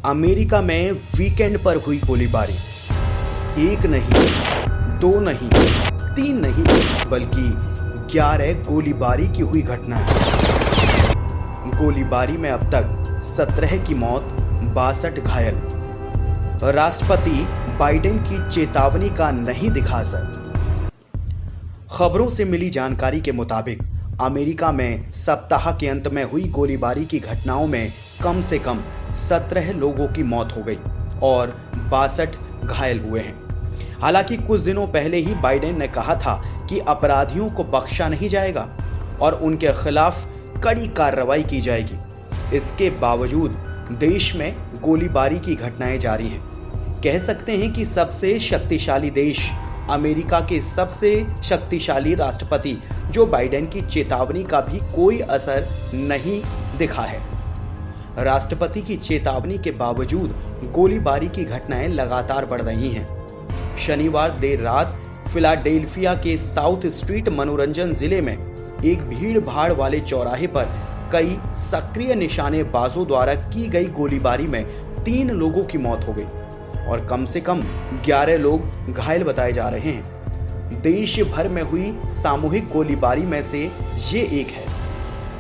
America में weekend पर हुई गोलीबारी। एक नहीं, दो नहीं, तीन नहीं, बल्कि 11 गोलीबारी की हुई घटना है। गोलीबारी में अब तक 17 की मौत, 62 घायल। राष्ट्रपति बाइडेन की चेतावनी का नहीं दिखा असर। खबरों से मिली जानकारी के मुताबिक अमेरिका में सप्ताह के अंत में हुई गोलीबारी की घटनाओं में कम से कम 17 लोगों की मौत हो गई और 62 घायल हुए हैं। हालांकि कुछ दिनों पहले ही बाइडेन ने कहा था कि अपराधियों को बख्शा नहीं जाएगा और उनके खिलाफ कड़ी कार्रवाई की जाएगी। इसके बावजूद देश में गोलीबारी की घटनाएं जारी हैं। कह सकते हैं कि सबसे शक्तिशाली देश अमेरिका के सबसे शक्तिशाली राष्ट्रपति जो बाइडेन की चेतावनी का भी कोई असर नहीं दिखा है। राष्ट्रपति की चेतावनी के बावजूद गोलीबारी की घटनाएं लगातार बढ़ रही हैं। शनिवार देर रात फिलाडेल्फिया के साउथ स्ट्रीट मनोरंजन जिले में एक भीड़ भाड़ वाले चौराहे पर कई सक्रिय निशानेबाजों द्वारा की गई गोलीबारी में 3 लोगों की मौत हो गई और कम से कम 11 लोग घायल बताए जा रहे हैं। देश भर में हुई सामूहिक गोलीबारी में से ये एक है।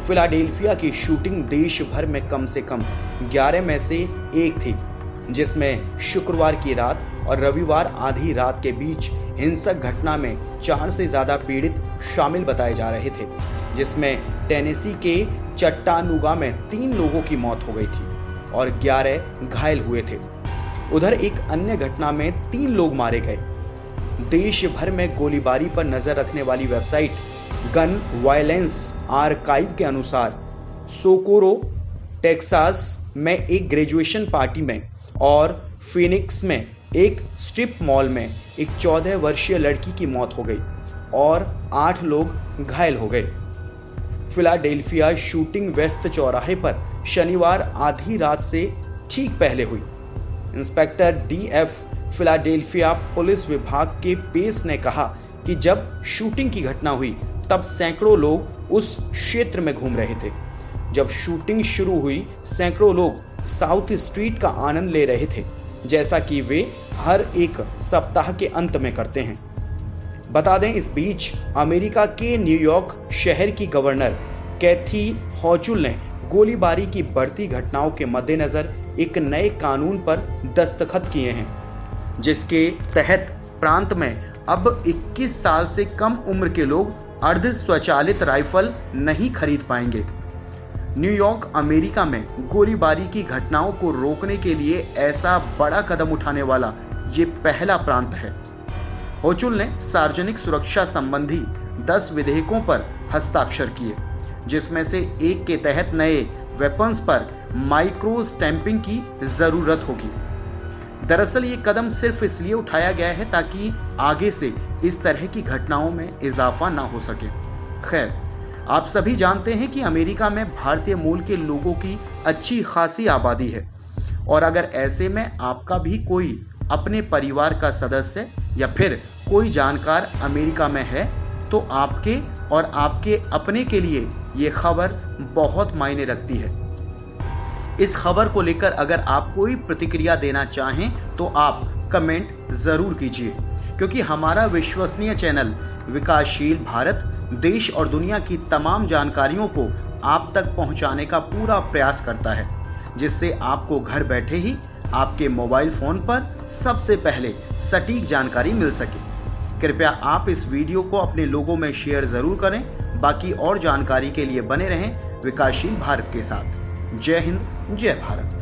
फिलाडेल्फिया की शूटिंग देश भर में कम से कम 11 में से एक थी, जिसमें शुक्रवार की रात और रविवार आधी रात के बीच हिंसक घटना में 4 से ज्यादा पीड़ित शामिल बताए जा रहे थे, जिसमें टेनेसी के चट्टानूगा में 3 लोगों की मौत हो गई थी और 11 घायल हुए थे। उधर एक अन्य घटना में 3 लोग मारे गए। देश भर में गोलीबारी पर नजर रखने वाली वेबसाइट गन वायलेंस आर्काइव के अनुसार सोकोरो, टेक्सास में एक ग्रेजुएशन पार्टी में और फिनिक्स में एक स्ट्रिप मॉल में एक 14 वर्षीय लड़की की मौत हो गई और 8 लोग घायल हो गए। फिलाडेल्फिया शूटिंग वेस्ट चौराहे पर शनिवार आधी रात से ठीक पहले हुई। इंस्पेक्टर डीएफ फिलाडेल्फिया पुलिस विभाग के पेस ने कहा कि जब शूटिंग की घटना हुई तब सैकड़ों लोग उस क्षेत्र में घूम रहे थे। जब शूटिंग शुरू हुई सैकड़ों लोग साउथ स्ट्रीट का आनंद ले रहे थे, जैसा कि वे हर एक सप्ताह के अंत में करते हैं। बता दें, इस बीच अमेरिका के न्यूयॉर्क शहर की गवर्नर कैथी हॉचुल ने गोलीबारी की बढ़ती घटनाओं के मद्देनजर एक नए कानून पर दस्तखत किए हैं, जिसके तहत प्रांत में अब 21 साल से कम उम्र के लोग अर्ध स्वचालित राइफल नहीं खरीद पाएंगे। न्यूयॉर्क अमेरिका में गोलीबारी की घटनाओं को रोकने के लिए ऐसा बड़ा कदम उठाने वाला ये पहला प्रांत है। होचुल ने सार्वजनिक सुरक्षा संबंधी 10 विधेयकों पर हस्ताक्षर किए, जिसमें से एक के तहत नए वेपन्स पर माइक्रो स्टैंपिंग की जरूरत होगी। दरअसल ये कदम सिर्फ इसलिए उठाया गया है ताकि आगे से इस तरह की घटनाओं में इजाफा ना हो सके। खैर, आप सभी जानते हैं कि अमेरिका में भारतीय मूल के लोगों की अच्छी खासी आबादी है और अगर ऐसे में आपका भी कोई अपने परिवार का सदस्य या फिर कोई जानकार अमेरिका में है तो आपके और आपके अपने के लिए ये खबर बहुत मायने रखती है। इस खबर को लेकर अगर आप कोई प्रतिक्रिया देना चाहें तो आप कमेंट जरूर कीजिए, क्योंकि हमारा विश्वसनीय चैनल विकासशील भारत देश और दुनिया की तमाम जानकारियों को आप तक पहुंचाने का पूरा प्रयास करता है, जिससे आपको घर बैठे ही आपके मोबाइल फोन पर सबसे पहले सटीक जानकारी मिल सके। कृपया आप इस वीडियो को अपने लोगों में शेयर जरूर करें। बाकी और जानकारी के लिए बने रहें विकासशील भारत के साथ। जय हिंद, जय भारत।